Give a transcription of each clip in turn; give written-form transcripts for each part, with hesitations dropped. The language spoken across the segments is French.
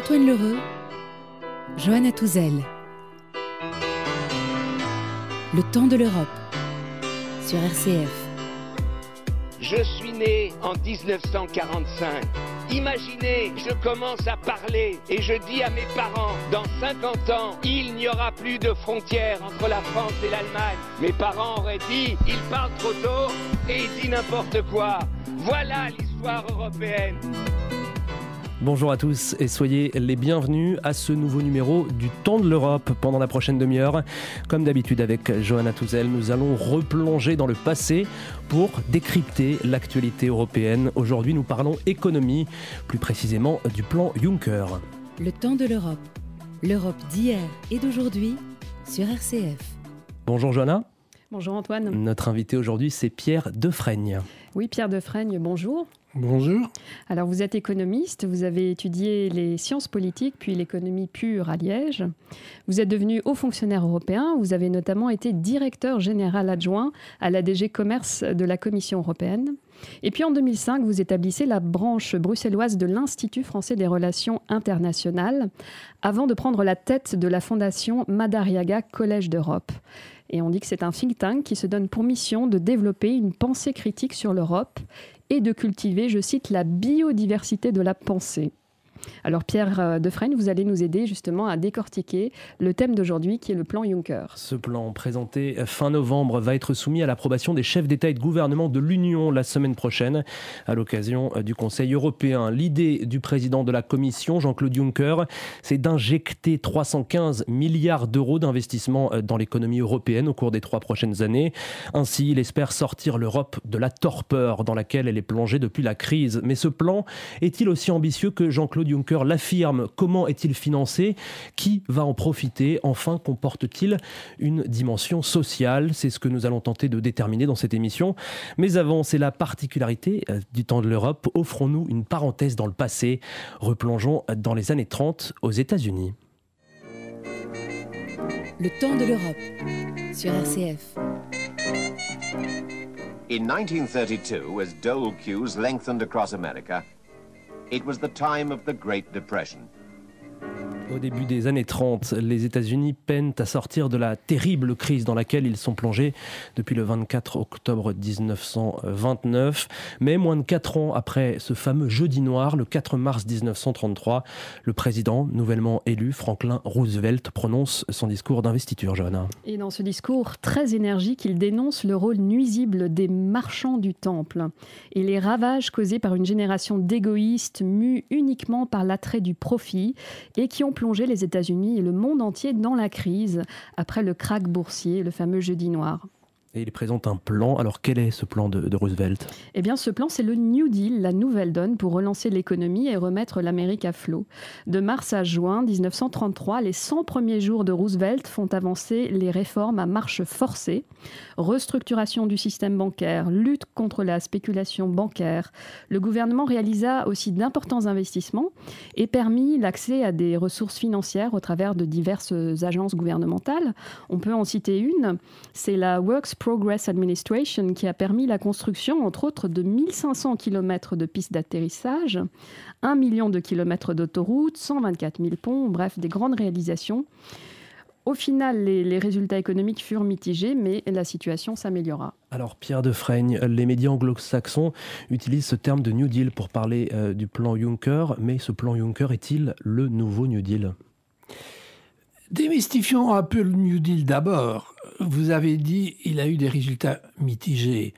Antoine Lheureux, Johanna Touzel. Le temps de l'Europe, sur RCF. Je suis né en 1945. Imaginez, je commence à parler et je dis à mes parents, dans 50 ans, il n'y aura plus de frontières entre la France et l'Allemagne. Mes parents auraient dit, il parle trop tôt et il dit n'importe quoi. Voilà l'histoire européenne. Bonjour à tous et soyez les bienvenus à ce nouveau numéro du Temps de l'Europe pendant la prochaine demi-heure. Comme d'habitude avec Johanna Touzel, nous allons replonger dans le passé pour décrypter l'actualité européenne. Aujourd'hui, nous parlons économie, plus précisément du plan Juncker. Le Temps de l'Europe, l'Europe d'hier et d'aujourd'hui sur RCF. Bonjour Johanna. Bonjour Antoine. Notre invité aujourd'hui, c'est Pierre Defraigne. Oui, Pierre Defraigne, bonjour. Bonjour. Alors, vous êtes économiste, vous avez étudié les sciences politiques, puis l'économie pure à Liège. Vous êtes devenu haut fonctionnaire européen, vous avez notamment été directeur général adjoint à la DG Commerce de la Commission européenne. Et puis en 2005, vous établissez la branche bruxelloise de l'Institut français des relations internationales, avant de prendre la tête de la fondation Madariaga Collège d'Europe. Et on dit que c'est un think tank qui se donne pour mission de développer une pensée critique sur l'Europe et de cultiver, je cite, la biodiversité de la pensée. Alors Pierre Defraigne, vous allez nous aider justement à décortiquer le thème d'aujourd'hui qui est le plan Juncker. Ce plan présenté fin novembre va être soumis à l'approbation des chefs d'État et de gouvernement de l'Union la semaine prochaine à l'occasion du Conseil européen. L'idée du président de la Commission, Jean-Claude Juncker, c'est d'injecter 315 milliards d'euros d'investissement dans l'économie européenne au cours des 3 prochaines années. Ainsi, il espère sortir l'Europe de la torpeur dans laquelle elle est plongée depuis la crise. Mais ce plan est-il aussi ambitieux que Jean-Claude Juncker l'affirme? Comment est-il financé? Qui va en profiter? Enfin, comporte-t-il une dimension sociale? C'est ce que nous allons tenter de déterminer dans cette émission. Mais avant, c'est la particularité du Temps de l'Europe. Offrons-nous une parenthèse dans le passé. Replongeons dans les années 30 aux États-Unis. Le Temps de l'Europe, sur RCF. In 1932, as dole queues lengthened across America, it was the time of the Great Depression. Au début des années 30, les États-Unis peinent à sortir de la terrible crise dans laquelle ils sont plongés depuis le 24 octobre 1929. Mais moins de 4 ans après ce fameux jeudi noir, le 4 mars 1933, le président nouvellement élu, Franklin Roosevelt, prononce son discours d'investiture, Johanna. Et dans ce discours très énergique, il dénonce le rôle nuisible des marchands du temple et les ravages causés par une génération d'égoïstes mus uniquement par l'attrait du profit et qui ont plongé les États-Unis et le monde entier dans la crise après le krach boursier, le fameux jeudi noir. Et il présente un plan. Alors quel est ce plan de Roosevelt? Eh bien ce plan, c'est le New Deal, la nouvelle donne pour relancer l'économie et remettre l'Amérique à flot. De mars à juin 1933, les 100 premiers jours de Roosevelt font avancer les réformes à marche forcée. Restructuration du système bancaire, lutte contre la spéculation bancaire. Le gouvernement réalisa aussi d'importants investissements et permit l'accès à des ressources financières au travers de diverses agences gouvernementales. On peut en citer une, c'est la Works Progress Administration qui a permis la construction, entre autres, de 1500 km de pistes d'atterrissage, 1 million de kilomètres d'autoroutes, 124 000 ponts, bref, des grandes réalisations. Au final, les résultats économiques furent mitigés, mais la situation s'améliora. Alors Pierre Defraigne, les médias anglo-saxons utilisent ce terme de New Deal pour parler du plan Juncker, mais ce plan Juncker est-il le nouveau New Deal ? Démystifions un peu le New Deal d'abord. Vous avez dit qu'il a eu des résultats mitigés.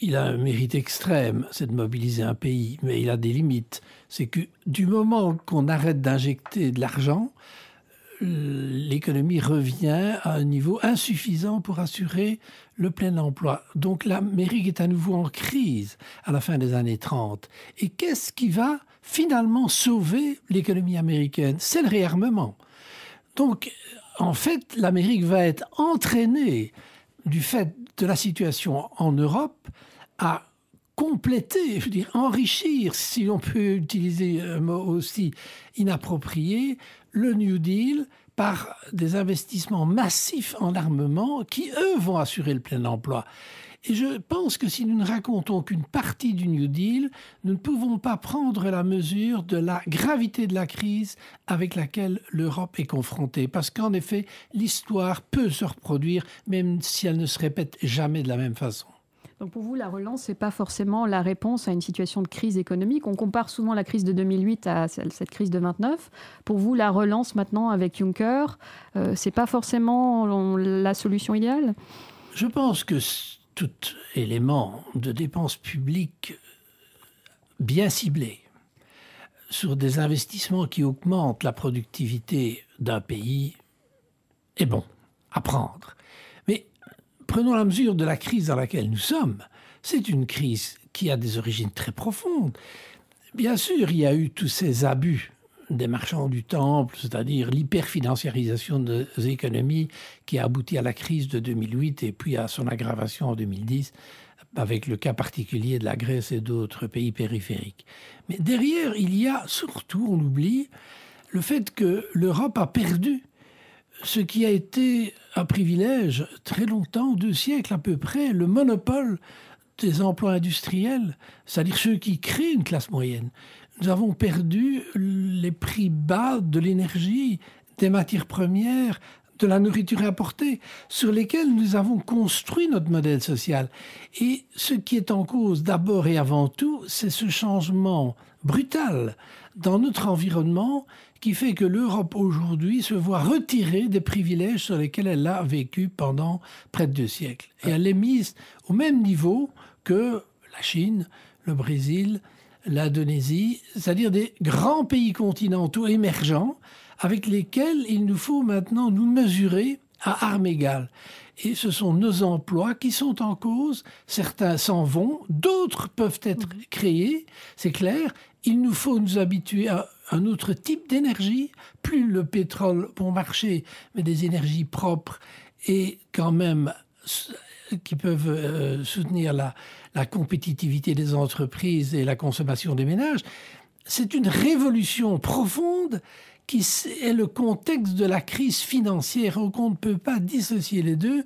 Il a un mérite extrême, c'est de mobiliser un pays, mais il a des limites. C'est que du moment qu'on arrête d'injecter de l'argent, l'économie revient à un niveau insuffisant pour assurer le plein emploi. Donc l'Amérique est à nouveau en crise à la fin des années 30. Et qu'est-ce qui va finalement sauver l'économie américaine? C'est le réarmement. Donc, en fait, l'Amérique va être entraînée du fait de la situation en Europe à compléter, je veux dire, enrichir, si l'on peut utiliser un mot aussi inapproprié, le New Deal par des investissements massifs en armement qui, eux, vont assurer le plein emploi. Et je pense que si nous ne racontons qu'une partie du New Deal, nous ne pouvons pas prendre la mesure de la gravité de la crise avec laquelle l'Europe est confrontée. Parce qu'en effet, l'histoire peut se reproduire, même si elle ne se répète jamais de la même façon. Donc pour vous, la relance, ce n'est pas forcément la réponse à une situation de crise économique. On compare souvent la crise de 2008 à cette crise de 29. Pour vous, la relance maintenant avec Juncker, ce n'est pas forcément la solution idéale ? Je pense que tout élément de dépenses publiques bien ciblé sur des investissements qui augmentent la productivité d'un pays est bon à prendre. Mais prenons la mesure de la crise dans laquelle nous sommes. C'est une crise qui a des origines très profondes. Bien sûr, il y a eu tous ces abus des marchands du temple, c'est-à-dire l'hyperfinanciarisation des économies qui a abouti à la crise de 2008 et puis à son aggravation en 2010 avec le cas particulier de la Grèce et d'autres pays périphériques. Mais derrière, il y a surtout, on oublie, le fait que l'Europe a perdu ce qui a été un privilège très longtemps, 2 siècles à peu près, le monopole des emplois industriels, c'est-à-dire ceux qui créent une classe moyenne. Nous avons perdu les prix bas de l'énergie, des matières premières, de la nourriture importée, sur lesquels nous avons construit notre modèle social. Et ce qui est en cause d'abord et avant tout, c'est ce changement brutal dans notre environnement qui fait que l'Europe aujourd'hui se voit retirer des privilèges sur lesquels elle a vécu pendant près de 2 siècles. Et elle est mise au même niveau que la Chine, le Brésil, l'Indonésie, c'est-à-dire des grands pays continentaux émergents avec lesquels il nous faut maintenant nous mesurer à armes égales. Et ce sont nos emplois qui sont en cause. Certains s'en vont, d'autres peuvent être créés, c'est clair. Il nous faut nous habituer à un autre type d'énergie, plus le pétrole bon marché, mais des énergies propres et quand même qui peuvent soutenir la compétitivité des entreprises et la consommation des ménages. C'est une révolution profonde qui est le contexte de la crise financière, qu'on ne peut pas dissocier les deux.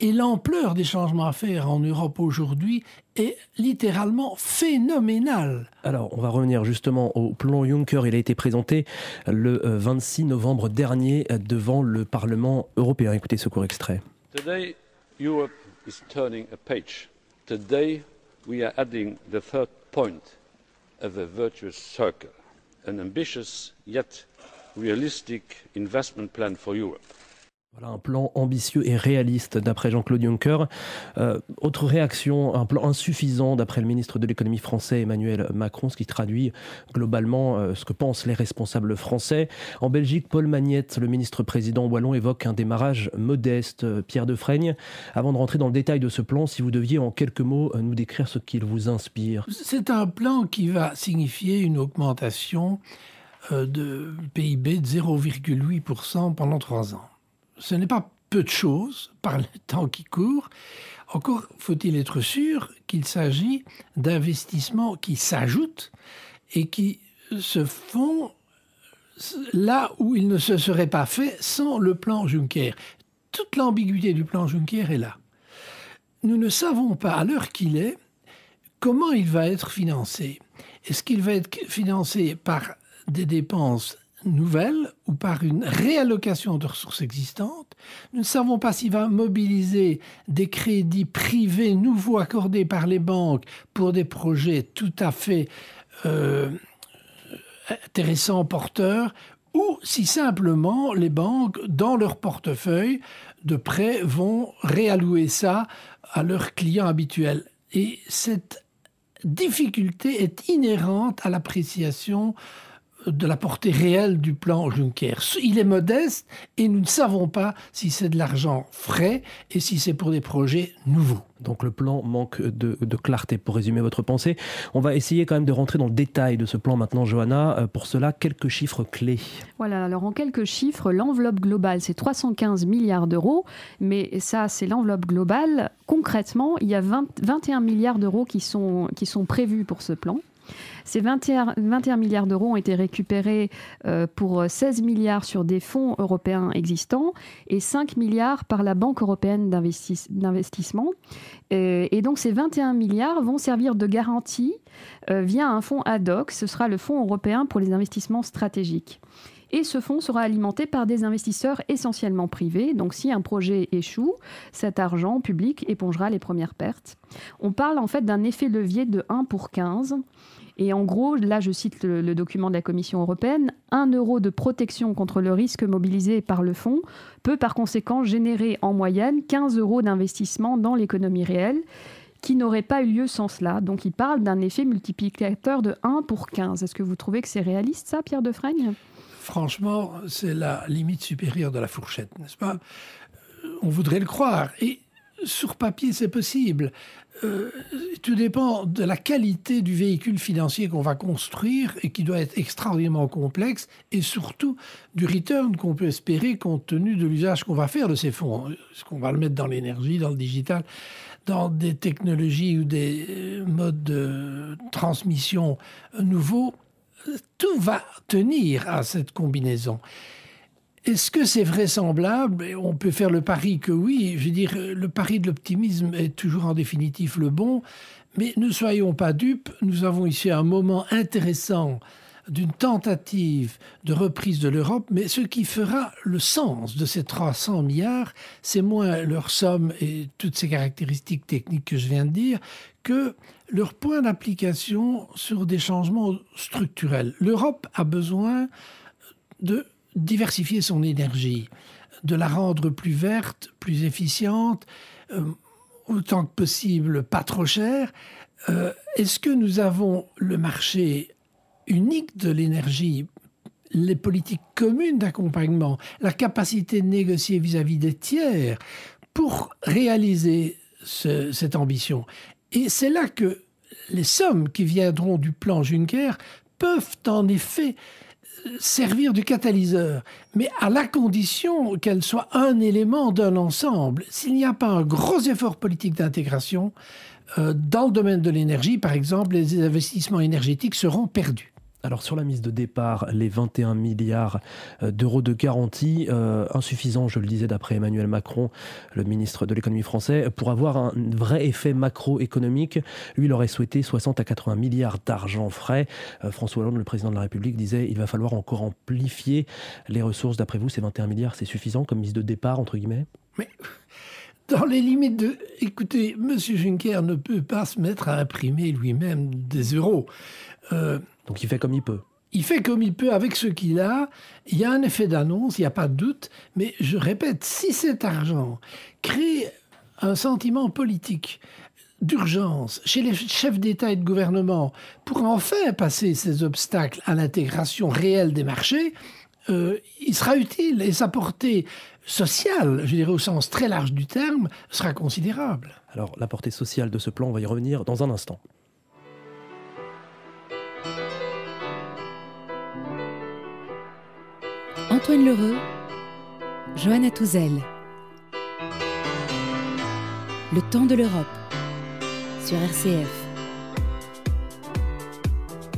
Et l'ampleur des changements à faire en Europe aujourd'hui est littéralement phénoménale. Alors, on va revenir justement au plan Juncker. Il a été présenté le 26 novembre dernier devant le Parlement européen. Écoutez ce court extrait. Today, Europe is turning a page. Today, we are adding the third point of a virtuous circle, an ambitious yet realistic investment plan for Europe. Voilà un plan ambitieux et réaliste d'après Jean-Claude Juncker. Autre réaction, un plan insuffisant d'après le ministre de l'économie français Emmanuel Macron, ce qui traduit globalement ce que pensent les responsables français. En Belgique, Paul Magnette, le ministre-président wallon, évoque un démarrage modeste. Pierre Defraigne, avant de rentrer dans le détail de ce plan, si vous deviez en quelques mots nous décrire ce qu'il vous inspire. C'est un plan qui va signifier une augmentation de PIB de 0,8% pendant 3 ans. Ce n'est pas peu de choses par le temps qui court. Encore faut-il être sûr qu'il s'agit d'investissements qui s'ajoutent et qui se font là où ils ne se seraient pas faits sans le plan Juncker. Toute l'ambiguïté du plan Juncker est là. Nous ne savons pas, à l'heure qu'il est, comment il va être financé. Est-ce qu'il va être financé par des dépenses nouvelles ou par une réallocation de ressources existantes? Nous ne savons pas s'il va mobiliser des crédits privés nouveaux accordés par les banques pour des projets tout à fait intéressants, porteurs, ou si simplement les banques, dans leur portefeuille de prêts, vont réallouer ça à leurs clients habituels. Et cette difficulté est inhérente à l'appréciation de la portée réelle du plan Juncker. Il est modeste et nous ne savons pas si c'est de l'argent frais et si c'est pour des projets nouveaux. Donc le plan manque de clarté, pour résumer votre pensée. On va essayer quand même de rentrer dans le détail de ce plan maintenant, Johanna. Pour cela, quelques chiffres clés. Voilà, alors en quelques chiffres, l'enveloppe globale, c'est 315 milliards d'euros. Mais ça, c'est l'enveloppe globale. Concrètement, il y a 21 milliards d'euros qui sont prévus pour ce plan. Ces 21 milliards d'euros ont été récupérés pour 16 milliards sur des fonds européens existants et 5 milliards par la Banque européenne d'investissement. Et donc ces 21 milliards vont servir de garantie via un fonds ad hoc. Ce sera le Fonds européen pour les investissements stratégiques. Et ce fonds sera alimenté par des investisseurs essentiellement privés. Donc si un projet échoue, cet argent public épongera les premières pertes. On parle en fait d'un effet levier de 1 pour 15. Et en gros, là je cite le document de la Commission européenne, 1 euro de protection contre le risque mobilisé par le fonds peut par conséquent générer en moyenne 15 euros d'investissement dans l'économie réelle, qui n'aurait pas eu lieu sans cela. Donc il parle d'un effet multiplicateur de 1 pour 15. Est-ce que vous trouvez que c'est réaliste ça, Pierre Defraigne ? Franchement, c'est la limite supérieure de la fourchette, n'est-ce pas ? On voudrait le croire. Et sur papier, c'est possible. Tout dépend de la qualité du véhicule financier qu'on va construire et qui doit être extraordinairement complexe et surtout du return qu'on peut espérer compte tenu de l'usage qu'on va faire de ces fonds. Est-ce qu'on va le mettre dans l'énergie, dans le digital, dans des technologies ou des modes de transmission nouveaux ? Tout va tenir à cette combinaison. Est-ce que c'est vraisemblable ? On peut faire le pari que oui. Je veux dire, le pari de l'optimisme est toujours en définitive le bon. Mais ne soyons pas dupes. Nous avons ici un moment intéressant d'une tentative de reprise de l'Europe. Mais ce qui fera le sens de ces 300 milliards, c'est moins leur somme et toutes ces caractéristiques techniques que je viens de dire, que leur point d'application sur des changements structurels. L'Europe a besoin de diversifier son énergie, de la rendre plus verte, plus efficiente, autant que possible pas trop chère. Est-ce que nous avons le marché unique de l'énergie, les politiques communes d'accompagnement, la capacité de négocier vis-à-vis des tiers pour réaliser cette ambition ? Et c'est là que les sommes qui viendront du plan Juncker peuvent en effet servir de catalyseur, mais à la condition qu'elles soient un élément d'un ensemble. S'il n'y a pas un gros effort politique d'intégration, dans le domaine de l'énergie, par exemple, les investissements énergétiques seront perdus. Alors sur la mise de départ, les 21 milliards d'euros de garantie, insuffisants, je le disais d'après Emmanuel Macron, le ministre de l'économie français, pour avoir un vrai effet macroéconomique. Lui, il aurait souhaité 60 à 80 milliards d'argent frais. François Hollande, le président de la République, disait il va falloir encore amplifier les ressources. D'après vous, ces 21 milliards, c'est suffisant comme mise de départ, entre guillemets ? Mais dans les limites de... Écoutez, M. Juncker ne peut pas se mettre à imprimer lui-même des euros. Donc il fait comme il peut. Il fait comme il peut avec ce qu'il a. Il y a un effet d'annonce, il n'y a pas de doute. Mais je répète, si cet argent crée un sentiment politique d'urgence chez les chefs d'État et de gouvernement pour enfin passer ces obstacles à l'intégration réelle des marchés, il sera utile et sa portée sociale, je dirais au sens très large du terme, sera considérable. Alors la portée sociale de ce plan, on va y revenir dans un instant. Antoine Lheureux, Johanna Touzel. Le temps de l'Europe sur RCF.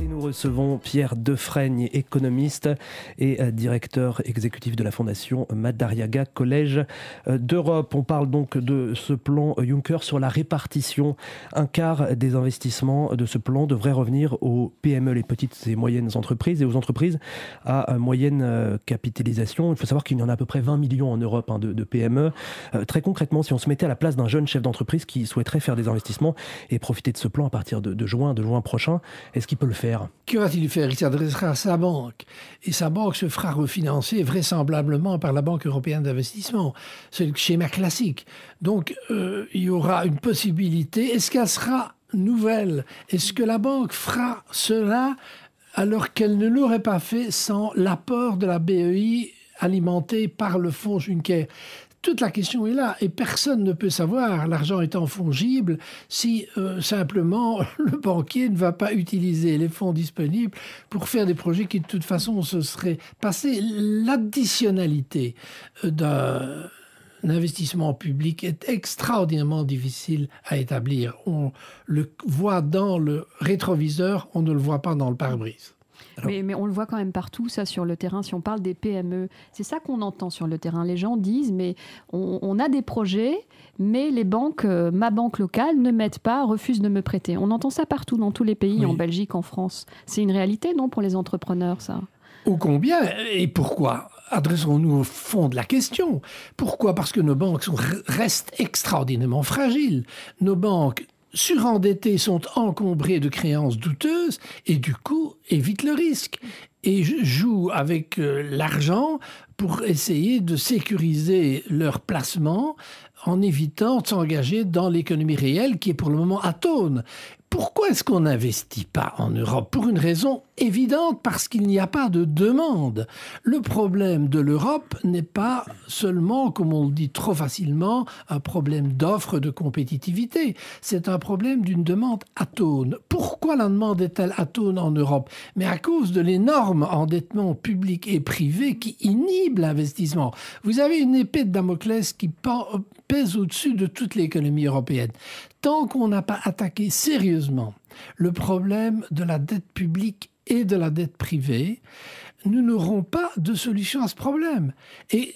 Et nous recevons Pierre Defraigne, économiste et directeur exécutif de la Fondation Madariaga Collège d'Europe. On parle donc de ce plan Juncker sur la répartition. Un quart des investissements de ce plan devrait revenir aux PME, les petites et moyennes entreprises, et aux entreprises à moyenne capitalisation. Il faut savoir qu'il y en a à peu près 20 millions en Europe de PME. Très concrètement, si on se mettait à la place d'un jeune chef d'entreprise qui souhaiterait faire des investissements et profiter de ce plan à partir de juin prochain, est-ce qu'il peut le faire ? Que va-t-il faire ? Il s'adressera à sa banque. Et sa banque se fera refinancer vraisemblablement par la Banque européenne d'investissement. C'est le schéma classique. Donc, il y aura une possibilité. Est-ce qu'elle sera nouvelle ? Est-ce que la banque fera cela alors qu'elle ne l'aurait pas fait sans l'apport de la BEI alimenté par le fonds Juncker ? Toute la question est là et personne ne peut savoir, l'argent étant fongible, si simplement le banquier ne va pas utiliser les fonds disponibles pour faire des projets qui de toute façon se seraient passés. L'additionnalité d'un investissement public est extraordinairement difficile à établir. On le voit dans le rétroviseur, on ne le voit pas dans le pare-brise. Mais on le voit quand même partout, ça, sur le terrain. Si on parle des PME, c'est ça qu'on entend sur le terrain. Les gens disent, mais on a des projets, mais les banques, ma banque locale, ne m'aide pas, refuse de me prêter. On entend ça partout, dans tous les pays, oui. En Belgique, en France. C'est une réalité, non, pour les entrepreneurs, ça? Ô combien et pourquoi? Adressons-nous au fond de la question. Pourquoi? Parce que nos banques restent extraordinairement fragiles. Nos banques surendettées sont encombrées de créances douteuses et du coup évitent le risque et jouent avec l'argent pour essayer de sécuriser leur placement en évitant de s'engager dans l'économie réelle qui est pour le moment atone. Pourquoi est-ce qu'on n'investit pas en Europe? Pour une raison évidente, parce qu'il n'y a pas de demande. Le problème de l'Europe n'est pas seulement, comme on le dit trop facilement, un problème d'offre, de compétitivité. C'est un problème d'une demande atone. Pourquoi la demande est-elle atone en Europe? Mais à cause de l'énorme endettement public et privé qui inhibe l'investissement. Vous avez une épée de Damoclès qui pèse au-dessus de toute l'économie européenne. Tant qu'on n'a pas attaqué sérieusement le problème de la dette publique et de la dette privée, nous n'aurons pas de solution à ce problème. Et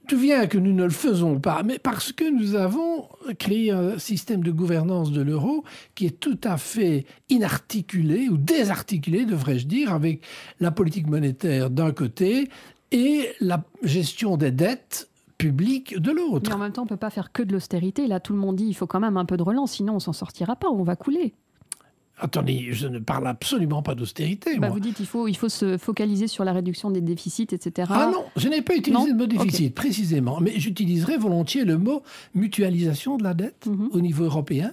d'où vient que nous ne le faisons pas? Mais parce que nous avons créé un système de gouvernance de l'euro qui est tout à fait inarticulé, ou désarticulé, devrais-je dire, avec la politique monétaire d'un côté et la gestion des dettes public de l'autre. Mais en même temps, on ne peut pas faire que de l'austérité. Là, tout le monde dit qu'il faut quand même un peu de relance, sinon on ne s'en sortira pas, on va couler. Attendez, je ne parle absolument pas d'austérité. Vous dites qu'il faut se focaliser sur la réduction des déficits, etc. Ah non, je n'ai pas utilisé le mot déficit, okay. Précisément. Mais j'utiliserai volontiers le mot mutualisation de la dette au niveau européen.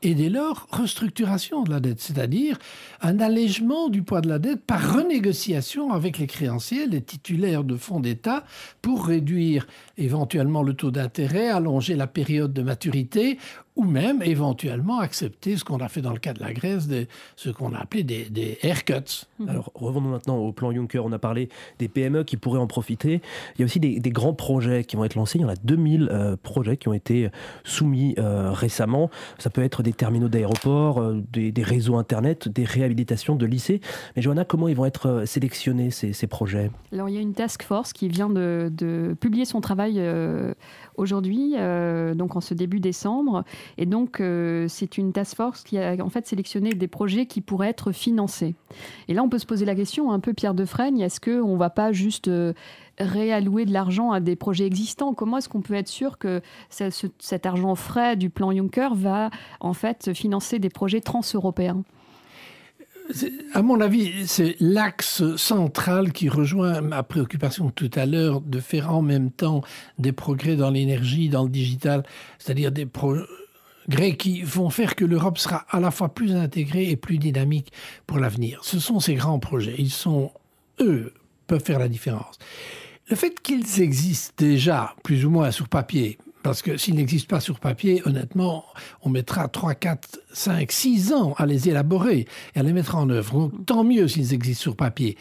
Et dès lors, restructuration de la dette, c'est-à-dire un allègement du poids de la dette par renégociation avec les créanciers, les titulaires de fonds d'État, pour réduire éventuellement le taux d'intérêt, allonger la période de maturité, ou même éventuellement accepter ce qu'on a fait dans le cas de la Grèce, ce qu'on a appelé des haircuts. Alors revenons maintenant au plan Juncker. On a parlé des PME qui pourraient en profiter. Il y a aussi des grands projets qui vont être lancés. Il y en a 2000 projets qui ont été soumis récemment. Ça peut être des terminaux d'aéroports, des réseaux Internet, des réhabilitations de lycées. Mais Johanna, comment ils vont être sélectionnés ces projets? Alors il y a une task force qui vient de publier son travail aujourd'hui, donc en ce début décembre. Et donc, c'est une task force qui a en fait sélectionné des projets qui pourraient être financés. Et là, on peut se poser la question, un peu Pierre Defraigne, est-ce qu'on ne va pas juste réallouer de l'argent à des projets existants? Comment est-ce qu'on peut être sûr que cet argent frais du plan Juncker va en fait financer des projets trans-européens? À mon avis, c'est l'axe central qui rejoint ma préoccupation de tout à l'heure de faire en même temps des progrès dans l'énergie, dans le digital, c'est-à-dire des progrès qui vont faire que l'Europe sera à la fois plus intégrée et plus dynamique pour l'avenir. Ce sont ces grands projets. Eux, peuvent faire la différence. Le fait qu'ils existent déjà, plus ou moins sur papier, parce que s'ils n'existent pas sur papier, honnêtement, on mettra 3, 4, 5, 6 ans à les élaborer et à les mettre en œuvre. Donc, tant mieux s'ils existent sur papier.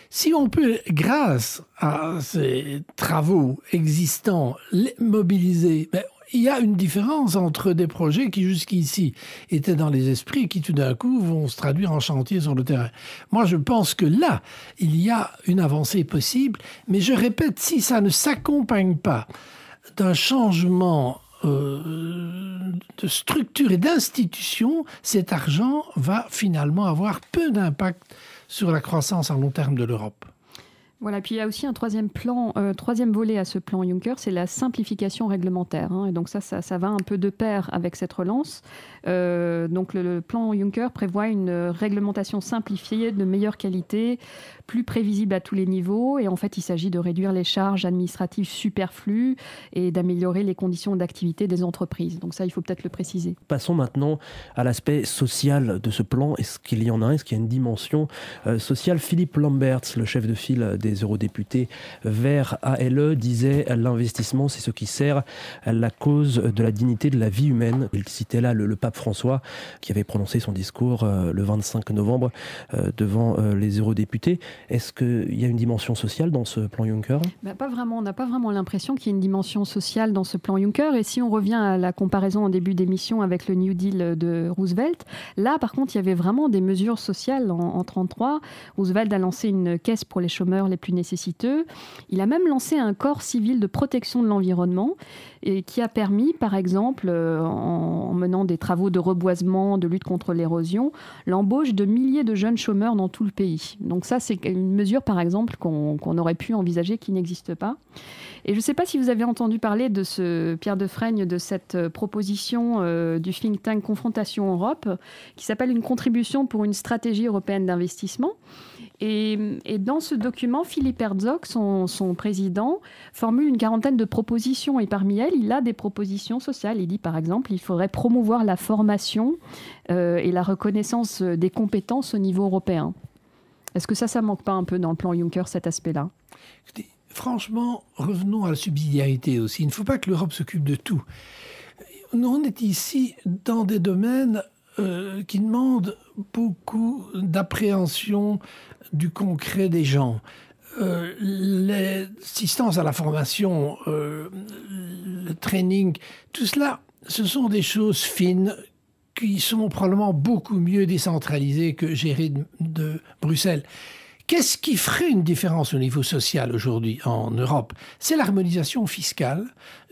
Si on peut, grâce à ces travaux existants, les mobiliser, il y a une différence entre des projets qui jusqu'ici étaient dans les esprits et qui tout d'un coup vont se traduire en chantier sur le terrain. Moi, je pense que là, il y a une avancée possible, mais je répète, si ça ne s'accompagne pas d'un changement de structure et d'institution, cet argent va finalement avoir peu d'impact sur la croissance à long terme de l'Europe. Voilà, puis il y a aussi un troisième volet à ce plan Juncker, c'est la simplification réglementaire. Et donc ça va un peu de pair avec cette relance. Donc le plan Juncker prévoit une réglementation simplifiée de meilleure qualité, plus prévisible à tous les niveaux. Et en fait, il s'agit de réduire les charges administratives superflues et d'améliorer les conditions d'activité des entreprises. Donc ça, il faut peut-être le préciser. Passons maintenant à l'aspect social de ce plan. Est-ce qu'il y en a? Est-ce qu'il y a une dimension sociale? Philippe Lamberts, le chef de file des eurodéputés Verts ALE disait « L'investissement, c'est ce qui sert à la cause de la dignité de la vie humaine ». Il citait là le pape François qui avait prononcé son discours le 25 novembre devant les eurodéputés. Est-ce qu'il y a une dimension sociale dans ce plan Juncker ? Pas vraiment. On n'a pas vraiment l'impression qu'il y ait une dimension sociale dans ce plan Juncker. Et si on revient à la comparaison en début d'émission avec le New Deal de Roosevelt, là, par contre, il y avait vraiment des mesures sociales en 1933. Roosevelt a lancé une caisse pour les chômeurs les plus nécessiteux. Il a même lancé un corps civil de protection de l'environnement et qui a permis, par exemple, en menant des travaux de reboisement, de lutte contre l'érosion, l'embauche de milliers de jeunes chômeurs dans tout le pays. Donc ça, c'est une mesure, par exemple, qu'on aurait pu envisager qui n'existe pas. Et je ne sais pas si vous avez entendu parler de Pierre Defraigne, de cette proposition du think tank Confrontation Europe, qui s'appelle une contribution pour une stratégie européenne d'investissement. Et dans ce document, Philippe Herzog, son président, formule une quarantaine de propositions. Et parmi elles, il a des propositions sociales. Il dit, par exemple, il faudrait promouvoir la formation et la reconnaissance des compétences au niveau européen. Est-ce que ça manque pas un peu dans le plan Juncker, cet aspect-là ? Franchement, revenons à la subsidiarité aussi. Il ne faut pas que l'Europe s'occupe de tout. On est ici dans des domaines qui demandent beaucoup d'appréhension du concret des gens. L'assistance à la formation, le training, tout cela, ce sont des choses fines qui sont probablement beaucoup mieux décentralisées que gérées de Bruxelles. Qu'est-ce qui ferait une différence au niveau social aujourd'hui en Europe ? C'est l'harmonisation fiscale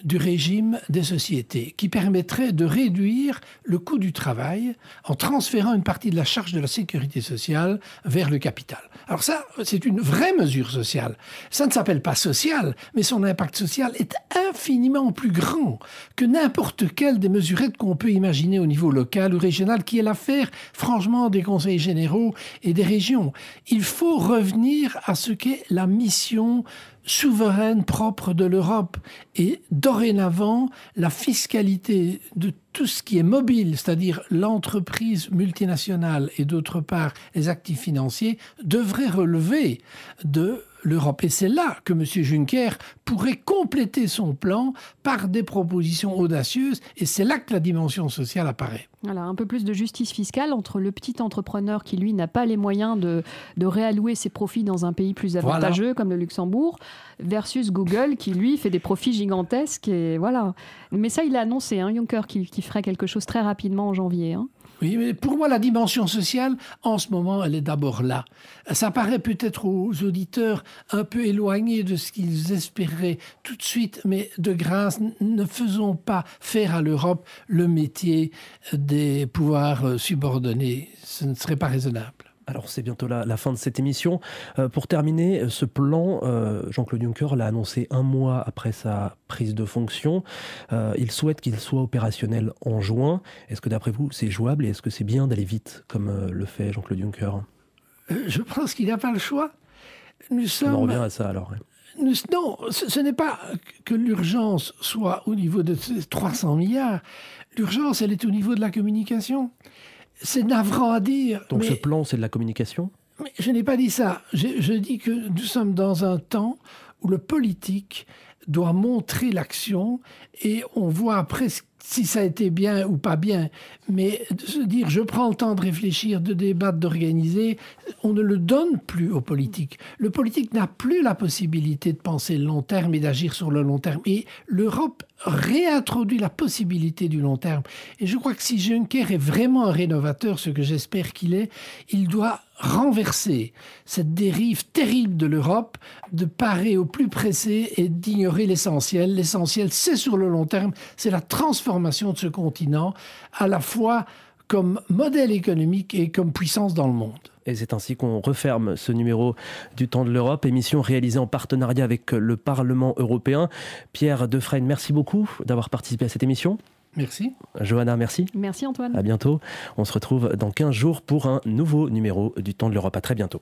du régime des sociétés qui permettrait de réduire le coût du travail en transférant une partie de la charge de la sécurité sociale vers le capital. Alors ça, c'est une vraie mesure sociale. Ça ne s'appelle pas social, mais son impact social est infiniment plus grand que n'importe quelle des mesurettes qu'on peut imaginer au niveau local ou régional, qui est l'affaire, franchement, des conseils généraux et des régions. Il faut revenir à ce qu'est la mission souveraine propre de l'Europe. Et dorénavant, la fiscalité de tout ce qui est mobile, c'est-à-dire l'entreprise multinationale et d'autre part les actifs financiers, devrait relever de l'Europe. Et c'est là que M. Juncker pourrait compléter son plan par des propositions audacieuses. Et c'est là que la dimension sociale apparaît. Voilà, un peu plus de justice fiscale entre le petit entrepreneur qui, lui, n'a pas les moyens de réallouer ses profits dans un pays plus avantageux comme le Luxembourg, versus Google qui, lui, fait des profits gigantesques. Et voilà. Mais ça, il a annoncé, Juncker, qui ferait quelque chose très rapidement en janvier. Oui, mais pour moi, la dimension sociale, en ce moment, elle est d'abord là. Ça paraît peut-être aux auditeurs un peu éloigné de ce qu'ils espéraient tout de suite, mais de grâce, ne faisons pas faire à l'Europe le métier des pouvoirs subordonnés. Ce ne serait pas raisonnable. Alors c'est bientôt la fin de cette émission. Pour terminer, ce plan, Jean-Claude Juncker l'a annoncé un mois après sa prise de fonction. Il souhaite qu'il soit opérationnel en juin. Est-ce que d'après vous c'est jouable et est-ce que c'est bien d'aller vite comme le fait Jean-Claude Juncker ? Je pense qu'il n'a pas le choix. On en revient à ça alors. Non, ce n'est pas que l'urgence soit au niveau de 300 milliards. L'urgence, elle est au niveau de la communication. C'est navrant à dire. Donc ce plan, c'est de la communication ? Mais je n'ai pas dit ça. Je dis que nous sommes dans un temps où le politique doit montrer l'action et on voit après si ça a été bien ou pas bien. Mais de se dire, je prends le temps de réfléchir, de débattre, d'organiser, on ne le donne plus au politique. Le politique n'a plus la possibilité de penser le long terme et d'agir sur le long terme. Et l'Europe réintroduit la possibilité du long terme. Et je crois que si Juncker est vraiment un rénovateur, ce que j'espère qu'il est, il doit renverser cette dérive terrible de l'Europe, de parer au plus pressé et d'ignorer l'essentiel. L'essentiel, c'est sur le long terme, c'est la transformation de ce continent, à la fois comme modèle économique et comme puissance dans le monde. Et c'est ainsi qu'on referme ce numéro du Temps de l'Europe, émission réalisée en partenariat avec le Parlement européen. Pierre Defraigne, merci beaucoup d'avoir participé à cette émission. Merci. Johanna, merci. Merci Antoine. À bientôt. On se retrouve dans 15 jours pour un nouveau numéro du Temps de l'Europe. À très bientôt.